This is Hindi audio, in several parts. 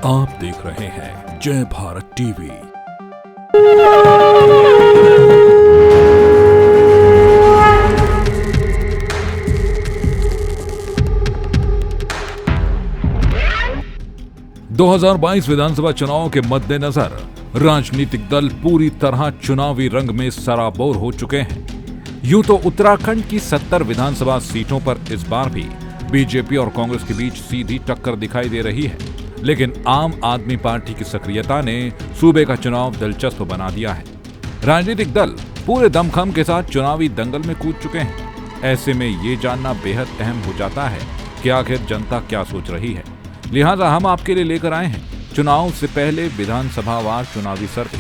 आप देख रहे हैं जय भारत टीवी। (2022) विधानसभा चुनाव के मद्देनजर राजनीतिक दल पूरी तरह चुनावी रंग में सराबोर हो चुके हैं। यूं तो उत्तराखंड की 70 विधानसभा सीटों पर इस बार भी बीजेपी और कांग्रेस के बीच सीधी टक्कर दिखाई दे रही है, लेकिन आम आदमी पार्टी की सक्रियता ने सूबे का चुनाव दिलचस्प बना दिया है। राजनीतिक दल पूरे दमखम के साथ चुनावी दंगल में कूद चुके हैं। ऐसे में ये जानना बेहद अहम हो जाता है कि आखिर जनता क्या सोच रही है। लिहाजा हम आपके लिए लेकर आए हैं चुनाव से पहले विधानसभावार चुनावी सर्वे।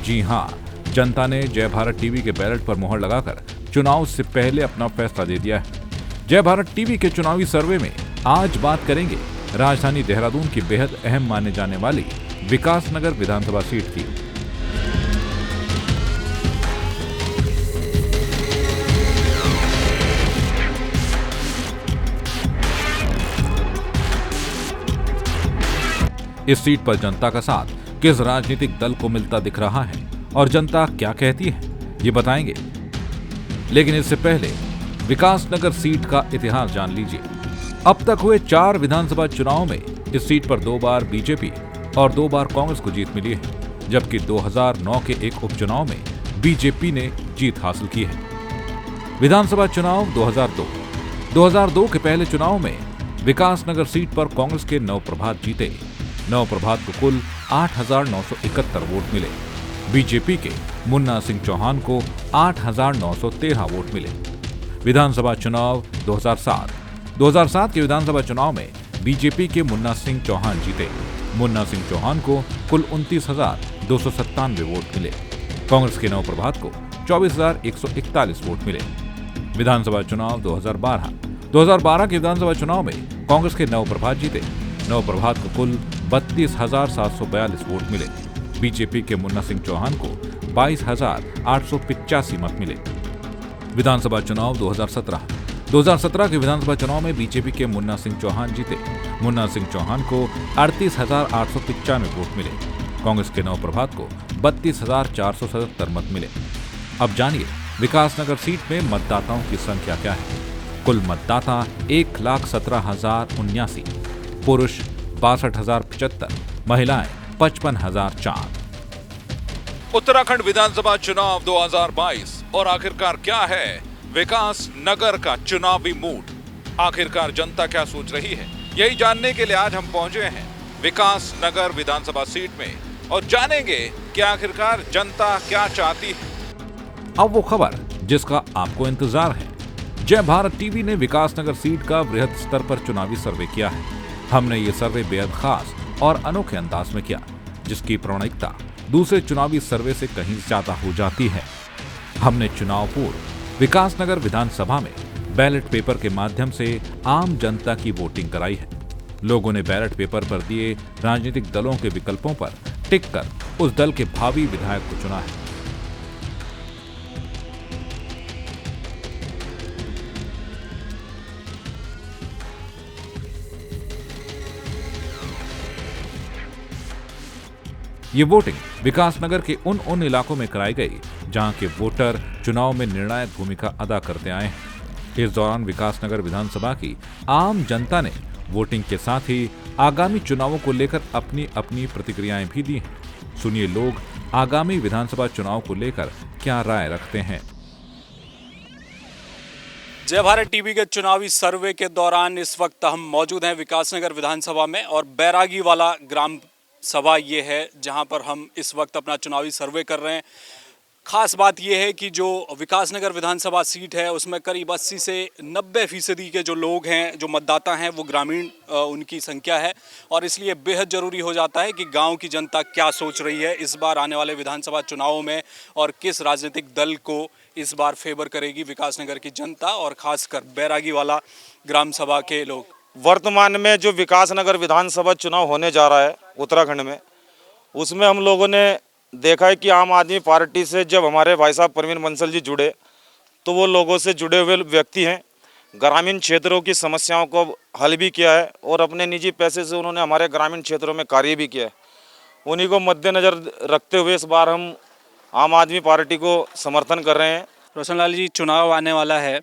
जी हां, जनता ने जय भारत टीवी के बैलेट पर मोहर लगाकर चुनाव से पहले अपना फैसला दे दिया है। जय भारत टीवी के चुनावी सर्वे में आज बात करेंगे राजधानी देहरादून की बेहद अहम माने जाने वाली विकासनगर विधानसभा सीट की। इस सीट पर जनता का साथ किस राजनीतिक दल को मिलता दिख रहा है और जनता क्या कहती है, ये बताएंगे। लेकिन इससे पहले विकासनगर सीट का इतिहास जान लीजिए। अब तक हुए 4 विधानसभा चुनाव में इस सीट पर 2 बार बीजेपी और 2 बार कांग्रेस को जीत मिली है, जबकि 2009 के एक उपचुनाव में बीजेपी ने जीत हासिल की है। विधानसभा चुनाव 2002 के पहले चुनाव में विकासनगर सीट पर कांग्रेस के नवप्रभात जीते। नवप्रभात को कुल 8,971 वोट मिले। बीजेपी के मुन्ना सिंह चौहान को 8,913 वोट मिले। विधानसभा चुनाव 2007 के विधानसभा चुनाव में बीजेपी के मुन्ना सिंह चौहान जीते। मुन्ना सिंह चौहान को कुल 29,297 वोट मिले। कांग्रेस के नवप्रभात को 24,141 वोट मिले। विधानसभा चुनाव 2012 के विधानसभा चुनाव में कांग्रेस के नवप्रभात जीते। नवप्रभात को कुल 32,742 वोट मिले। बीजेपी के मुन्ना सिंह चौहान को 22,885 मत मिले। विधानसभा चुनाव 2017 के विधानसभा चुनाव में बीजेपी के मुन्ना सिंह चौहान जीते। मुन्ना सिंह चौहान को 38,895 वोट मिले। कांग्रेस के नवप्रभात को 32,477 मत मिले। अब जानिए विकासनगर सीट में मतदाताओं की संख्या क्या है। कुल मतदाता 1,17,079, पुरुष 62,075, महिलाएं 55,004। उत्तराखंड विधानसभा चुनाव 2022 और आखिरकार क्या है विकास नगर का चुनावी मूड। आखिरकार जनता क्या सोच रही है, यही जानने के लिए आज हम पहुंचे हैं विकास नगर विधानसभा सीट में और जानेंगे कि आखिरकार जनता क्या चाहती है। अब वो खबर जिसका आपको इंतजार है। जय भारत टीवी ने विकासनगर सीट का वृहद स्तर पर चुनावी सर्वे किया है। हमने ये सर्वे बेहद खास और अनोखे अंदाज में किया, जिसकी प्रामाणिकता दूसरे चुनावी सर्वे से कहीं ज्यादा हो जाती है। हमने चुनाव पूर्व विकासनगर विधानसभा में बैलेट पेपर के माध्यम से आम जनता की वोटिंग कराई है। लोगों ने बैलेट पेपर पर दिए राजनीतिक दलों के विकल्पों पर टिक कर उस दल के भावी विधायक को चुना है। ये वोटिंग विकासनगर के उन इलाकों में कराई गई जहां के वोटर चुनाव में निर्णायक भूमिका अदा करते आए हैं। इस दौरान विकासनगर विधानसभा की आम जनता ने वोटिंग के साथ ही आगामी चुनावों को लेकर अपनी अपनी प्रतिक्रियाएं भी दी हैं। सुनिए लोग आगामी विधानसभा चुनाव को लेकर क्या राय रखते हैं। जय भारत टीवी के चुनावी सर्वे के दौरान इस वक्त हम मौजूद हैं विकासनगर विधानसभा में और बैरागी वाला ग्राम सभा ये है जहां पर हम इस वक्त अपना चुनावी सर्वे कर रहे हैं। खास बात यह है कि जो विकासनगर विधानसभा सीट है उसमें करीब 80 से 90% के जो लोग हैं, जो मतदाता हैं, वो ग्रामीण उनकी संख्या है और इसलिए बेहद ज़रूरी हो जाता है कि गांव की जनता क्या सोच रही है इस बार आने वाले विधानसभा चुनावों में और किस राजनीतिक दल को इस बार फेवर करेगी विकासनगर की जनता और खासकर बैरागी वाला ग्राम सभा के लोग। वर्तमान में जो विकासनगर विधानसभा चुनाव होने जा रहा है उत्तराखंड में, उसमें हम लोगों ने देखा है कि आम आदमी पार्टी से जब हमारे भाई साहब परवीन बंसल जी जुड़े तो वो लोगों से जुड़े हुए व्यक्ति हैं ग्रामीण क्षेत्रों की समस्याओं को हल भी किया है और अपने निजी पैसे से उन्होंने हमारे ग्रामीण क्षेत्रों में कार्य भी किया है। उन्हीं को मद्देनज़र रखते हुए इस बार हम आम आदमी पार्टी को समर्थन कर रहे हैं। रोशनलाल जी, चुनाव आने वाला है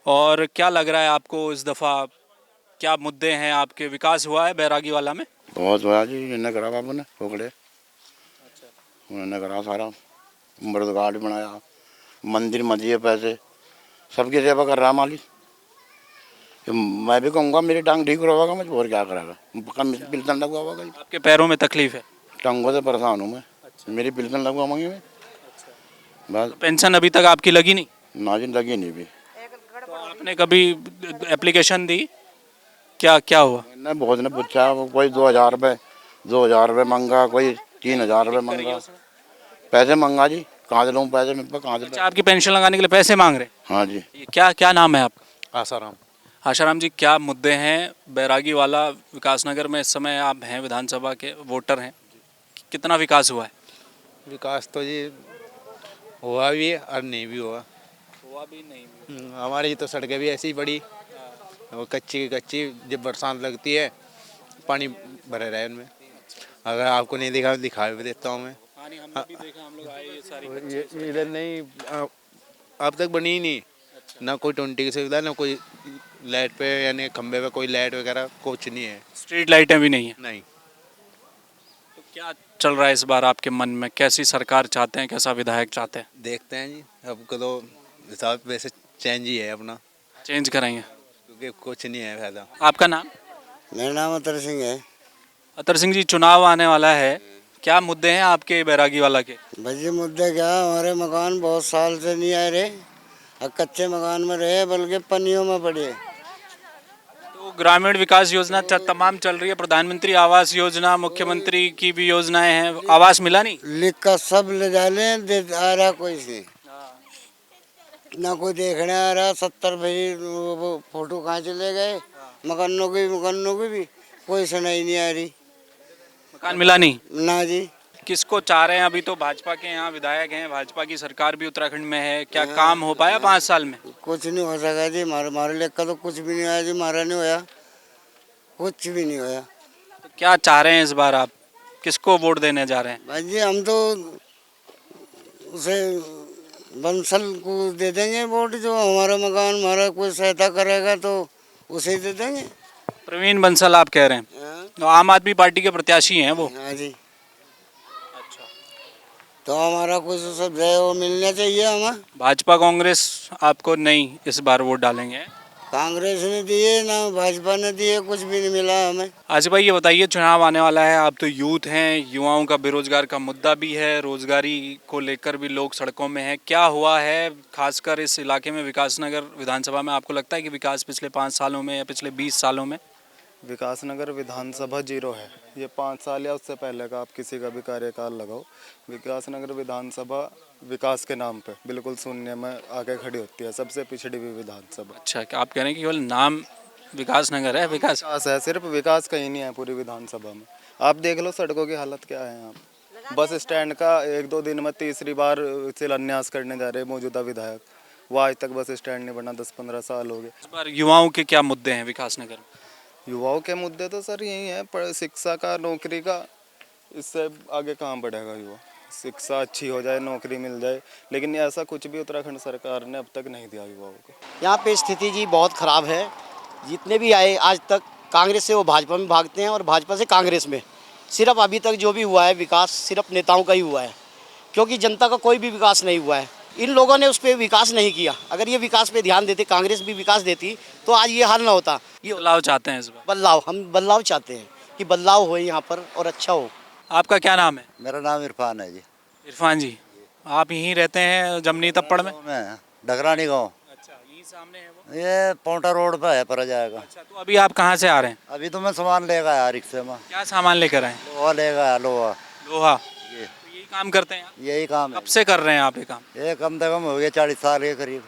और क्या लग रहा है आपको इस दफ़ा, क्या मुद्दे हैं आपके? विकास हुआ है बैरागी वाला में? बहुत हुआ जी, इन्हें करा बाबू ने पोखड़े, उन्होंने करा सारा, अमृत घाट बनाया, मंदिर में दिए पैसे, सबकी सेवा कर रहा माली। मैं भी कहूँगा मेरी टांग ठीक रहेगा, मुझे और क्या करेगा, पिल्सन लगवा होगा। आपके पैरों में तकलीफ है? टांगों से परेशान हूँ मैं। मेरी पिल्सन लगवाऊंगी मैं। बस पेंशन अभी तक आपकी लगी नहीं? नाजिन लगी नहीं भी। तो आपने कभी एप्लीकेशन दी? क्या क्या हुआ? मैंने बहुत ने पूछा, कोई 2,000 रुपये मांगा, कोई 3,000 रुपये मांगा, पैसे मांगा जी। कहाँ से लूँ पैसे, मेरे पास कहाँ से? अच्छा, आपकी पेंशन लगाने के लिए पैसे मांग रहे? हाँ जी। ये क्या क्या नाम है आपका? आसाराम। आशाराम जी, क्या मुद्दे हैं बैरागी वाला विकासनगर में? इस समय आप हैं विधानसभा के वोटर हैं, कितना विकास हुआ है? विकास तो जी हुआ भी है और नहीं भी हुआ। हुआ भी नहीं। हमारी तो सड़कें भी ऐसी ही पड़ी, वो कच्ची कच्ची, जब बरसात लगती है पानी भरे रहे उनमें। अगर आपको नहीं दिखा दिखा भी देता हूँ मैं। हमने भी देखा, हम लोग आए, ये सारी ये इधर नहीं, अब तक बनी ही नहीं। ना कोई टोंटी की सुविधा, ना कोई लाइट पे यानी खंबे पे कोई लाइट वगैरह कुछ नहीं है। स्ट्रीट लाइटें भी नहीं है? नहीं। तो क्या चल रहा है इस बार आपके मन में? कैसी सरकार चाहते हैं, कैसा विधायक चाहते हैं? देखते हैं जी, अब तो हिसाब वैसे चेंज ही है अपना, चेंज करेंगे क्योंकि कुछ नहीं है फायदा। आपका नाम? मेरा नाम अतर सिंह है। अतर सिंह जी, चुनाव आने वाला है, क्या मुद्दे हैं आपके बैरागी वाला के? भजी मुद्दे क्या, हमारे मकान बहुत साल से नहीं आए रहे, अब कच्चे मकान में रहे, बल्कि पन्नियों में पड़े। तो ग्रामीण विकास योजना तमाम चल रही है, प्रधानमंत्री आवास योजना, मुख्यमंत्री की भी योजनाएं हैं, आवास मिला नहीं? लिख कर सब ले डाले, दे आ रहा कोई से ना कोई देखने आ रहा। 70 भाई वो फोटो कहाँ चले गए, मकानों की भी कोई सुनाई नहीं आ रही। मकान मिला नहीं ना जी। किसको चाह रहे हैं? अभी तो भाजपा के यहाँ विधायक हैं, भाजपा की सरकार भी उत्तराखंड में है, क्या काम हो पाया 5 साल में? कुछ नहीं हो सका जी, हमारे लेकर तो कुछ भी नहीं आया जी, हमारा नहीं होया, कुछ भी नहीं होया। तो क्या चाह रहे हैं इस बार आप, किसको वोट देने जा रहे हैं? भाई जी हम तो उसे बंसल को दे देंगे वोट, जो हमारा मकान हमारा कोई सहायता करेगा तो उसे ही दे देंगे। प्रवीण बंसल आप कह रहे हैं? हाँ तो आम आदमी पार्टी के प्रत्याशी हैं वो? हाँ जी। तो हमारा कुछ सब है वो मिलना चाहिए हमें। भाजपा कांग्रेस आपको नहीं इस बार वोट डालेंगे? कांग्रेस ने दिए ना भाजपा ने दिए, कुछ भी नहीं मिला हमें। आज भाई ये बताइए, चुनाव आने वाला है, आप तो यूथ हैं, युवाओं का बेरोजगार का मुद्दा भी है, रोजगारी को लेकर भी लोग सड़कों में हैं, क्या हुआ है खासकर इस इलाके में विकासनगर विधानसभा में? आपको लगता है कि विकास पिछले 5 सालों में या पिछले 20 सालों में? विकासनगर विधानसभा 0 है। ये 5 साल या उससे पहले का आप किसी का भी कार्यकाल लगाओ, विकासनगर विधानसभा विकास के नाम पे बिल्कुल शून्य में आके खड़ी होती है, सबसे पिछड़ी हुई विधानसभा। अच्छा, क्या आप कह रहे हैं कि केवल नाम विकासनगर है? विकास है, सिर्फ विकास कहीं नहीं है पूरी विधानसभा में। आप देख लो सड़कों की हालत क्या है यहाँ पे। बस स्टैंड का 1-2 दिन में तीसरी बार शिलान्यास करने जा रहे मौजूदा विधायक, वो आज तक बस स्टैंड नहीं बना, 10-15 साल हो गए। इस बार युवाओं के क्या मुद्दे हैं विकासनगर में? युवाओं के मुद्दे तो सर यही है, शिक्षा का, नौकरी का, इससे आगे कहाँ बढ़ेगा युवा। शिक्षा अच्छी हो जाए, नौकरी मिल जाए, लेकिन ऐसा कुछ भी उत्तराखंड सरकार ने अब तक नहीं दिया युवाओं को। यहाँ पे स्थिति जी बहुत ख़राब है। जितने भी आए आज तक कांग्रेस से वो भाजपा में भागते हैं और भाजपा से कांग्रेस में। सिर्फ अभी तक जो भी हुआ है विकास सिर्फ नेताओं का ही हुआ है, क्योंकि जनता का कोई भी विकास नहीं हुआ है। इन लोगों ने उस पर विकास नहीं किया। अगर ये विकास पे ध्यान देते, कांग्रेस भी विकास देती, तो आज ये हाल ना होता। ये बदलाव चाहते हैं इस बार? बदलाव, हम बदलाव चाहते हैं कि बदलाव हो यहाँ पर और अच्छा हो। आपका क्या नाम है? मेरा नाम इरफान है जी। इरफान जी, आप यहीं रहते हैं जमनी तप्पड़ में? मैं डगरानी गाँव। अच्छा, यहीं सामने है वो? ये पौंटा रोड पे है, पर जाएगा। अच्छा, तो अभी आप कहाँ से आ रहे हैं? अभी तो मैं सामान ले गया रिक्शे में। क्या सामान लेकर आए? लोहा ले गया, लोहा। लोहा? ये तो यही काम करते हैं आप? यही काम है। कब से कर रहे हैं आप ये काम? ये कम से कम हो गया 40 साल के करीब।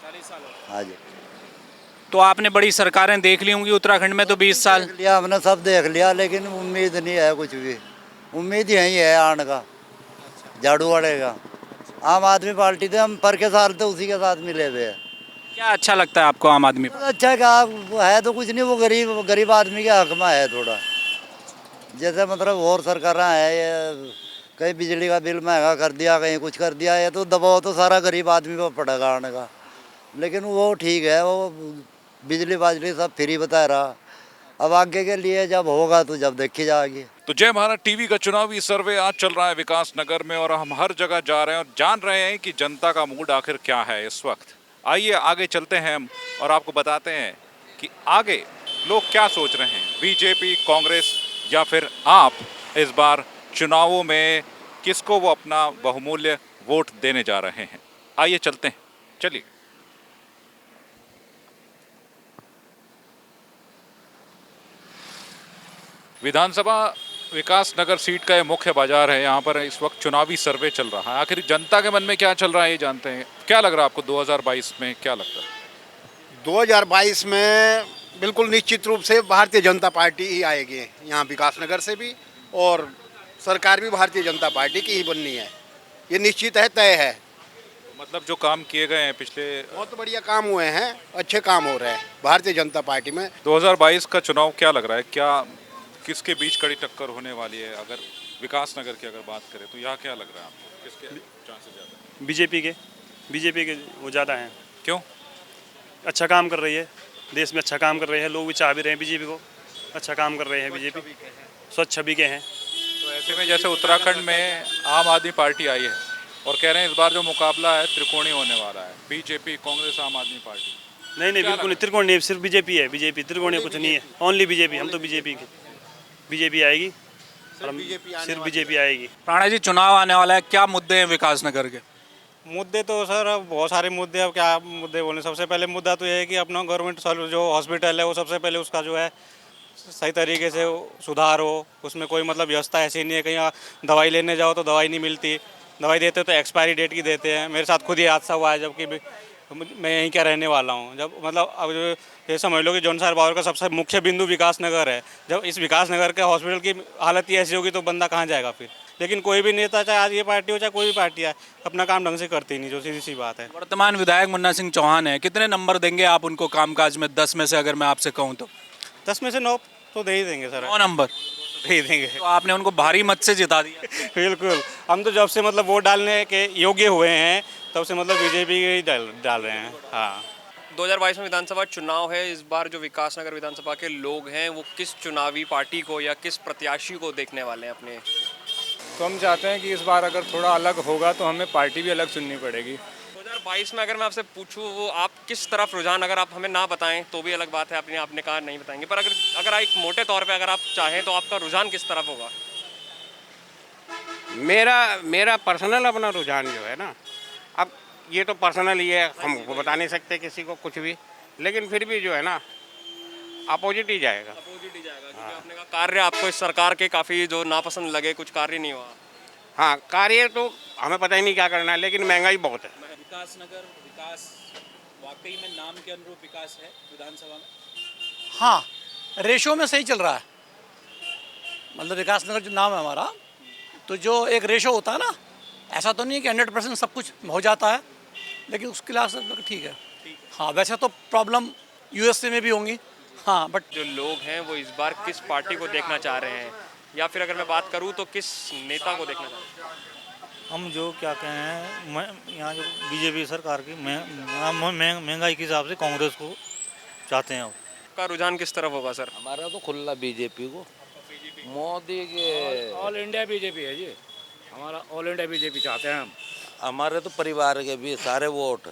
40 साल हो गए। हाँ जी। तो आपने बड़ी सरकारें देख ली होंगी उत्तराखंड में तो 20 साल। देख लिया हमने, सब देख लिया, लेकिन उम्मीद नहीं है कुछ भी। उम्मीद यही है आने का, झाड़ू वाले का। आम आदमी पार्टी थे हम, पर के साल तो उसी के साथ मिले हुए हैं। क्या अच्छा लगता है आपको आम आदमी पार्टी? अच्छा क्या वो है तो कुछ नहीं, वो गरीब आदमी के हक में है थोड़ा। जैसे मतलब और सरकार है ये, कहीं बिजली का बिल महंगा कर दिया, कहीं कुछ कर दिया, ये तो दबाव तो सारा गरीब आदमी पर पड़ेगा आने का। लेकिन वो ठीक है, वो बिजली बाजली सब फ्री बता रहा। अब आगे के लिए जब होगा तो जब देखी जाएगी। तो जय भारत टीवी का चुनावी सर्वे आज चल रहा है विकास नगर में और हम हर जगह जा रहे हैं और जान रहे हैं कि जनता का मूड आखिर क्या है इस वक्त। आइए आगे चलते हैं हम और आपको बताते हैं कि आगे लोग क्या सोच रहे हैं। बीजेपी, कांग्रेस या फिर आप इस बार चुनावों में किसको वो अपना बहुमूल्य वोट देने जा रहे हैं। आइए चलते हैं, चलिए। विधानसभा विकास नगर सीट का ये मुख्य बाजार है। यहाँ पर इस वक्त चुनावी सर्वे चल रहा है। आखिर जनता के मन में क्या चल रहा है ये जानते हैं। क्या लग रहा है आपको 2022 में क्या लगता है? 2022 में बिल्कुल निश्चित रूप से भारतीय जनता पार्टी ही आएगी यहाँ विकास नगर से भी, और सरकार भी भारतीय जनता पार्टी की ही बननी है। ये निश्चित है, तय है। मतलब जो काम किए गए हैं पिछले, बहुत बढ़िया काम हुए हैं, अच्छे काम हो रहे हैं भारतीय जनता पार्टी में। 2022 का चुनाव क्या लग रहा है, क्या किसके बीच कड़ी टक्कर होने वाली है? अगर विकास नगर की अगर बात करें तो यहाँ क्या लग रहा है आपको, किसके चांसेस ज़्यादा? बीजेपी के वो ज़्यादा हैं। क्यों? अच्छा काम कर रही है, देश में अच्छा काम कर रही है, लोग भी चाह भी रहे हैं बीजेपी को। अच्छा काम कर रहे हैं बीजेपी, स्वच्छ छवि के हैं। तो ऐसे में जैसे उत्तराखंड में आम आदमी पार्टी आई है और कह रहे हैं इस बार जो मुकाबला है त्रिकोणीय होने वाला है, बीजेपी, कांग्रेस, आम आदमी पार्टी। नहीं बिल्कुल नहीं, त्रिकोणीय नहीं, सिर्फ बीजेपी है। बीजेपी त्रिकोणीय कुछ नहीं है, ओनली बीजेपी। हम तो बीजेपी आएगी, सिर्फ बीजेपी आएगी। राणा जी, चुनाव आने वाला है, क्या मुद्दे हैं विकास नगर के? मुद्दे तो सर अब बहुत सारे मुद्दे, अब क्या मुद्दे बोले। सबसे पहले मुद्दा तो ये है कि अपना गवर्नमेंट जो हॉस्पिटल है वो सबसे पहले उसका जो है सही तरीके से सुधार हो। उसमें कोई मतलब व्यवस्था ऐसी नहीं है, कहीं दवाई लेने जाओ तो दवाई नहीं मिलती, दवाई देते तो एक्सपायरी डेट की देते हैं। मेरे साथ खुद ही हादसा हुआ है, जबकि मैं यहीं का रहने वाला हूँ। जब मतलब अब ये समझ लो कि जौनसार बावर का सबसे मुख्य बिंदु विकास नगर है। जब इस विकास नगर के हॉस्पिटल की हालत ही ऐसी होगी तो बंदा कहाँ जाएगा फिर। लेकिन कोई भी नेता, चाहे आज ये पार्टी हो चाहे कोई भी पार्टी है, अपना काम ढंग से करती नहीं, जो सीधी सी बात है। वर्तमान विधायक मुन्ना सिंह चौहान है, कितने नंबर देंगे आप उनको कामकाज में 10 में से? अगर मैं आपसे कहूँ तो 10 में से 9 तो दे ही देंगे सर। 9 नंबर दे ही देंगे। तो आपने उनको भारी मत से जिता दिया। बिल्कुल, हम तो जब से मतलब वोट डालने के योग्य हुए हैं तब से मतलब बीजेपी ही डाल रहे हैं। हाँ, 2022 में विधानसभा चुनाव है। इस बार जो विकास नगर विधानसभा के लोग हैं वो किस चुनावी पार्टी को या किस प्रत्याशी को देखने वाले हैं अपने? तो हम चाहते हैं कि इस बार अगर थोड़ा अलग होगा तो हमें पार्टी भी अलग चुननी पड़ेगी। 2022 में अगर मैं आपसे पूछूं वो आप किस तरफ रुझान, अगर आप हमें ना बताएं तो भी अलग बात है, आपने कहा नहीं बताएंगे, पर अगर एक मोटे तौर पे अगर आप चाहें तो आपका रुझान किस तरफ होगा? मेरा पर्सनल अपना रुझान जो है ना, अब ये तो पर्सनल ही है, हमको बता नहीं सकते किसी को कुछ भी, लेकिन फिर भी जो है ना अपोजिट ही जाएगा। अपोजिट ही जाएगा क्योंकि आपने कहा कार्य आपको इस सरकार के काफ़ी जो नापसंद लगे, कुछ कार्य नहीं हुआ। हाँ, कार्य तो हमें पता ही नहीं क्या करना है, लेकिन महंगाई बहुत है। विकास नगर विकास वाकई में नाम के अनुरूप विकास है विधानसभा में? हाँ, रेशो में सही चल रहा है। मतलब विकास नगर जो नाम है हमारा, तो जो एक रेशो होता है ना, ऐसा तो नहीं है कि 100% सब कुछ हो जाता है, लेकिन उसके लिहाज से ठीक है। हाँ, वैसे तो प्रॉब्लम यूएसए में भी होंगी। हाँ, बट जो लोग हैं वो इस बार किस पार्टी को देखना चाह रहे हैं, या फिर अगर मैं बात करूं तो किस नेता को देखना चाहते हैं? हम जो क्या कहें, यहाँ जो बीजेपी सरकार की महंगाई के हिसाब से कांग्रेस को चाहते हैं। का रुझान किस तरफ होगा सर? हमारा तो खुला बीजेपी को, मोदी के ऑल इंडिया बीजेपी है जी, हमारा ऑल इंडिया बीजेपी चाहते हैं हम। हमारे तो परिवार के भी सारे वोट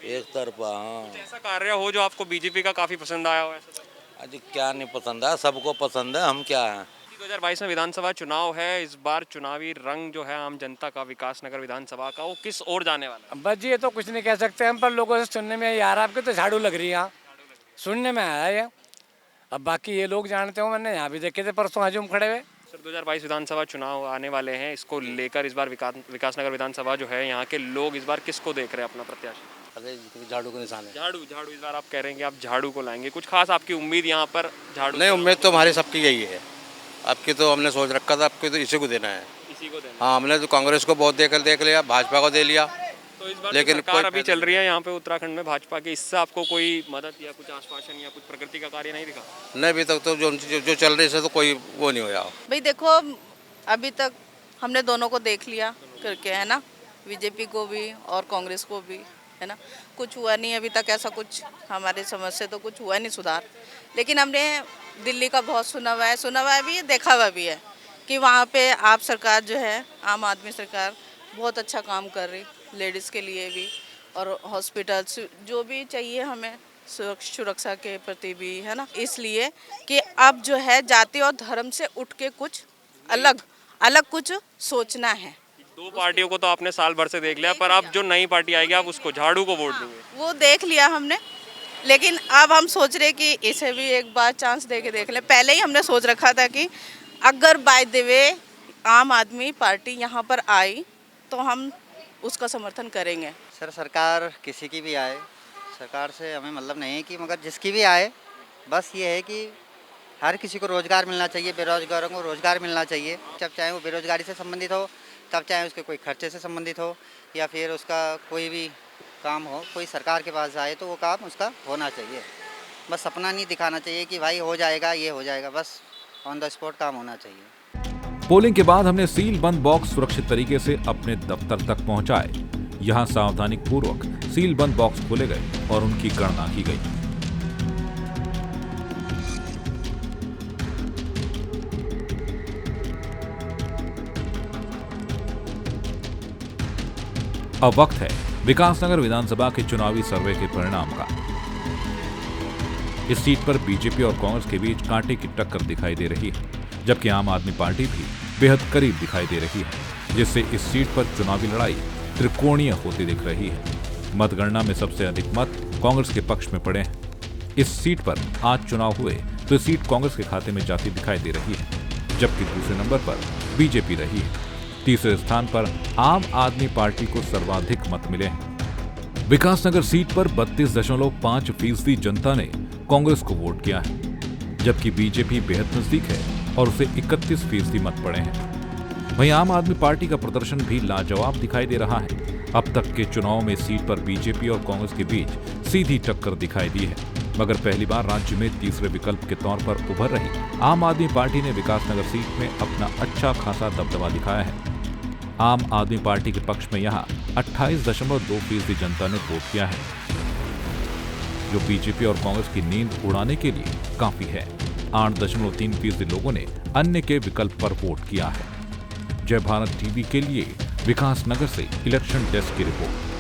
एक तरफा। हाँ, ऐसा कार्य हो जो आपको बीजेपी का काफ़ी पसंद आया हो? ऐसा अजी क्या नहीं पसंद है, सबको पसंद है, हम क्या हैं। 2022 में विधानसभा चुनाव है। इस बार चुनावी रंग जो है आम जनता का विकास नगर विधानसभा का, वो किस ओर जाने वाला है? बस जी ये तो कुछ नहीं कह सकते हम, पर लोगों से सुनने में यार आपके तो झाड़ू लग रही है, यहाँ सुनने में आया ये। अब बाकी ये लोग जानते हो, मैंने यहाँ भी देखे थे परसों आज हम खड़े हुए। सर 2022 विधानसभा चुनाव आने वाले हैं, इसको लेकर इस बार विकास नगर विधानसभा जो है यहाँ के लोग इस बार किसको देख रहे हैं अपना प्रत्याशी? अरे झाड़ू का निशान है। झाड़ू इस बार आप कह रहे हैं कि आप झाड़ू को लाएंगे। कुछ खास आपकी उम्मीद यहाँ पर झाड़ू? नहीं, उम्मीद तो हमारी सबकी यही है। आपकी तो हमने सोच रखा था, आपकी तो इसी को देना है। इसी को देना। हाँ, हमने तो कांग्रेस को बहुत देख लिया, भाजपा को दे लिया। तो तो इस बार लेकिन सरकार अभी चल रही है यहाँ पे उत्तराखंड में भाजपा के, इससे आपको कोई मदद या कुछ आश्वासन या कुछ प्रगति का कार्य नहीं दिखा? नहीं, अभी तक तो जो चल रही है तो कोई वो नहीं हुआ भाई। देखो अभी तक हमने दोनों को देख लिया करके, है ना, बीजेपी को भी और कांग्रेस को भी, है ना, कुछ हुआ नहीं अभी तक, ऐसा कुछ हमारे समझ से तो कुछ हुआ नहीं सुधार। लेकिन हमने दिल्ली का बहुत सुना हुआ है भी, देखा हुआ भी है कि वहाँ पे आप सरकार जो है, आम आदमी सरकार बहुत अच्छा काम कर रही, लेडीज़ के लिए भी और हॉस्पिटल्स जो भी चाहिए हमें सुरक्षा के प्रति भी, है ना, इसलिए कि अब जो है जाति और धर्म से उठ के कुछ अलग कुछ सोचना है। दो पार्टियों को तो आपने साल भर से देख लिया, पर अब जो नई पार्टी आएगी आप उसको झाड़ू को वोट दोगे? वो देख लिया हमने, लेकिन अब हम सोच रहे कि इसे भी एक बार चांस दे के देख ले। पहले ही हमने सोच रखा था कि अगर बाय द वे आम आदमी पार्टी यहाँ पर आई तो हम उसका समर्थन करेंगे। सर सरकार किसी की भी आए, सरकार से हमें मतलब नहीं है कि, मगर जिसकी भी आए बस ये है कि हर किसी को रोज़गार मिलना चाहिए, बेरोजगारों को रोज़गार मिलना चाहिए, जब चाहे वो बेरोजगारी से संबंधित हो, तब चाहे उसके कोई खर्चे से संबंधित हो या फिर उसका कोई भी काम हो, कोई सरकार के पास आए तो वो काम उसका होना चाहिए। बस सपना नहीं दिखाना चाहिए कि भाई हो जाएगा, ये हो जाएगा, बस ऑन द स्पॉट काम होना चाहिए। पोलिंग के बाद हमने सील बंद बॉक्स सुरक्षित तरीके से अपने दफ्तर तक पहुंचाए। यहां सावधानी पूर्वक सील बंद बॉक्स खोले गए और उनकी गणना की गई। अब वक्त है विकासनगर विधानसभा के चुनावी सर्वे के परिणाम का। इस सीट पर बीजेपी और कांग्रेस के बीच कांटे की टक्कर दिखाई दे रही है, जबकि आम आदमी पार्टी भी बेहद करीब दिखाई दे रही है, जिससे इस सीट पर चुनावी लड़ाई त्रिकोणीय होती दिख रही है। मतगणना में सबसे अधिक मत कांग्रेस के पक्ष में पड़े हैं। इस सीट पर आज चुनाव हुए तो सीट कांग्रेस के खाते में जाती दिखाई दे रही है, जबकि दूसरे नंबर पर बीजेपी रही है। तीसरे स्थान पर आम आदमी पार्टी को सर्वाधिक मत मिले हैं। विकासनगर सीट पर 32.5% जनता ने कांग्रेस को वोट किया है, जबकि बीजेपी बेहद नजदीक है और उसे 31% मत पड़े हैं। वहीं आम आदमी पार्टी का प्रदर्शन भी लाजवाब दिखाई दे रहा है। अब तक के चुनाव में सीट पर बीजेपी और कांग्रेस के बीच सीधी टक्कर दिखाई दी है, मगर पहली बार राज्य में तीसरे विकल्प के तौर पर उभर रही आम आदमी पार्टी ने विकासनगर सीट में अपना अच्छा खासा दबदबा दिखाया है। आम आदमी पार्टी के पक्ष में यहां 28.2% जनता ने वोट किया है, जो बीजेपी और कांग्रेस की नींद उड़ाने के लिए काफी है। 8.3% लोगों ने अन्य के विकल्प पर वोट किया है। जय भारत टीवी के लिए विकासनगर से इलेक्शन डेस्क की रिपोर्ट।